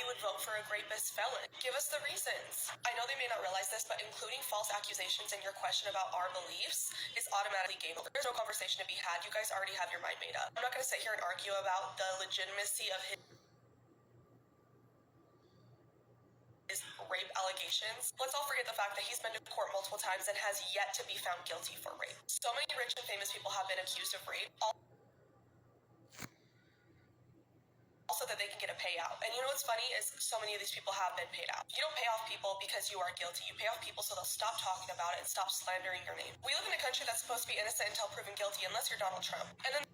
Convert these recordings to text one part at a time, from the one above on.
you would vote for a rapist felon. Give us the reasons. I know they may not realize this, but including false accusations in your question about our beliefs is automatically game over. There's no conversation to be had. You guys already have your mind made up. I'm not going to sit here and argue about the legitimacy of his rape allegations. Let's all forget the fact that he's been to court multiple times and has yet to be found guilty for rape. So many rich and famous people have been accused of rape, also that they can get a payout. And you know what's funny is so many of these people have been paid out. You don't pay off people because you are guilty. You pay off people so they'll stop talking about it and stop slandering your name. We live in a country that's supposed to be innocent until proven guilty, unless you're Donald Trump. And then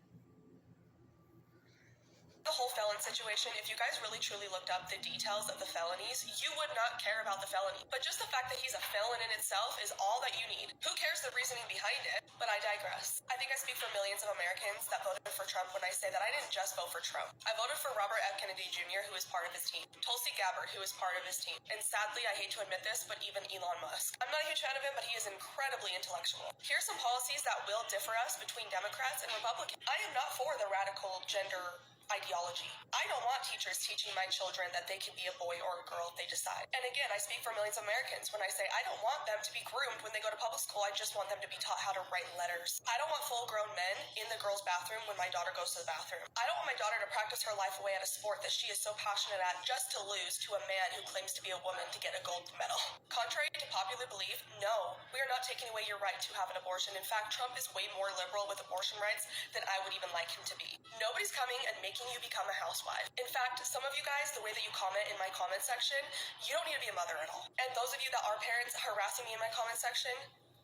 the whole felon situation, if you guys really truly looked up the details of the felonies, you would not care about the felony. But just the fact that he's a felon in itself is all that you need. Who cares the reasoning behind it? But I digress. I think I speak for millions of Americans that voted for Trump when I say that I didn't just vote for Trump. I voted for Robert F. Kennedy Jr., who is part of his team, Tulsi Gabbard, who is part of his team, and sadly, I hate to admit this, but even Elon Musk. I'm not a huge fan of him, but he is incredibly intellectual. Here's some policies that will differ us between Democrats and Republicans. I am not for the radical gender ideology. I don't want teachers teaching my children that they can be a boy or a girl if they decide. And again, I speak for millions of Americans when I say I don't want them to be groomed when they go to public school. I just want them to be taught how to write letters. I don't want full-grown men in the girls' bathroom when my daughter goes to the bathroom. I don't want my daughter to practice her life away at a sport that she is so passionate at just to lose to a man who claims to be a woman to get a gold medal. Contrary to popular belief, no, we are not taking away your right to have an abortion. In fact, Trump is way more liberal with abortion rights than I would even like him to be. Nobody's coming and making you become a housewife. In fact, some of you guys, the way that you comment in my comment section, you don't need to be a mother at all. And those of you that are parents harassing me in my comment section,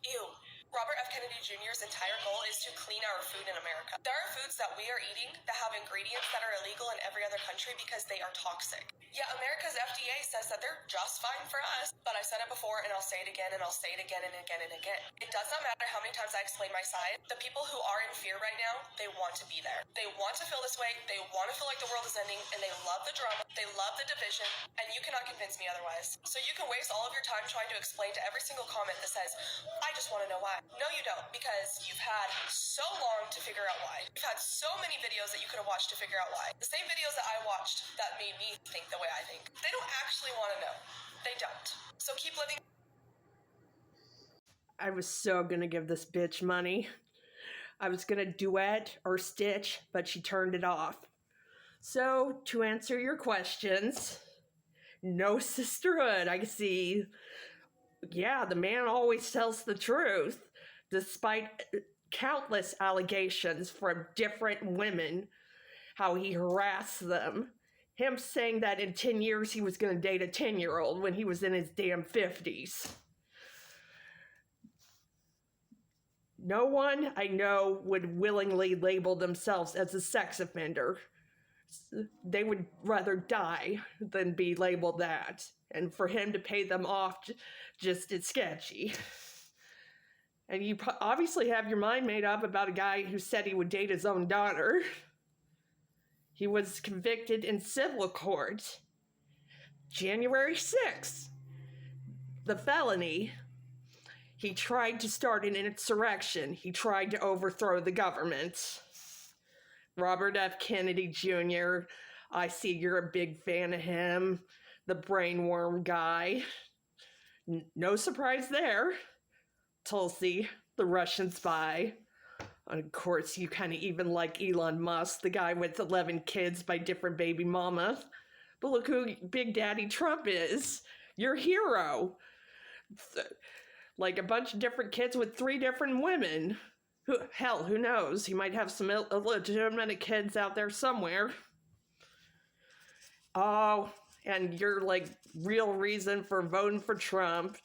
ew. Robert F. Kennedy Jr.'s entire goal is to clean our food in America. There are foods that we are eating that have ingredients that are illegal in every other country because they are toxic. Yeah, America's FDA says that they're just fine for us, but I said it before and I'll say it again and I'll say it again and again and again. It does not matter how many times I explain my side. The people who are in fear right now, they want to be there. They want to feel this way. They want to feel like the world is ending, and they love the drama. They love the division, and you cannot convince me otherwise. So you can waste all of your time trying to explain to every single comment that says, I just want to know why. No, you don't, because you've had so long to figure out why. You've had so many videos that you could have watched to figure out why. The same videos that I watched that made me think the way I think. They don't actually want to know. They don't. So keep living. I was so gonna give this bitch money. I was gonna duet or stitch, but she turned it off. So, to answer your questions, no sisterhood, I see. Yeah, the man always tells the truth, despite countless allegations from different women, how he harassed them. Him saying that in 10 years he was going to date a 10-year-old when he was in his damn 50s. No one I know would willingly label themselves as a sex offender. They would rather die than be labeled that. And for him to pay them off, just it's sketchy. And you obviously have your mind made up about a guy who said he would date his own daughter. He was convicted in civil court January 6th. The felony, he tried to start an insurrection. He tried to overthrow the government. Robert F. Kennedy Jr., I see you're a big fan of him. The brainworm guy. No surprise there. Tulsi, the Russian spy. And of course, you kind of even like Elon Musk, the guy with 11 kids by different baby mamas. But look who Big Daddy Trump is. Your hero. Like a bunch of different kids with 3 different women. Who knows? He might have some illegitimate kids out there somewhere. Oh, and your, like, real reason for voting for Trump,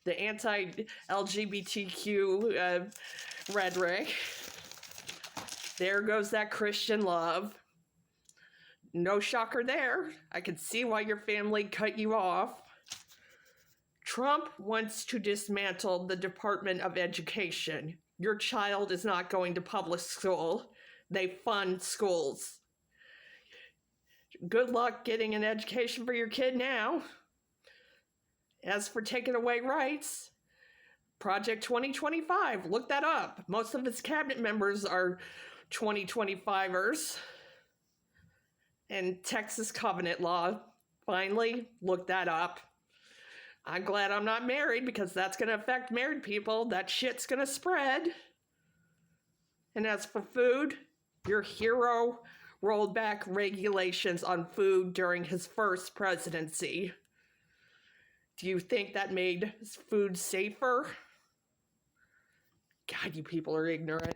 the anti-LGBTQ rhetoric. There goes that Christian love. No shocker there. I can see why your family cut you off. Trump wants to dismantle the Department of Education. Your child is not going to public school. They fund schools. Good luck getting an education for your kid now. As for taking away rights, Project 2025, look that up. Most of its cabinet members are 2025ers. And Texas Covenant Law finally looked that up. I'm glad I'm not married because that's going to affect married people. That shit's going to spread. And as for food, your hero rolled back regulations on food during his first presidency. Do you think that made food safer? God, you people are ignorant.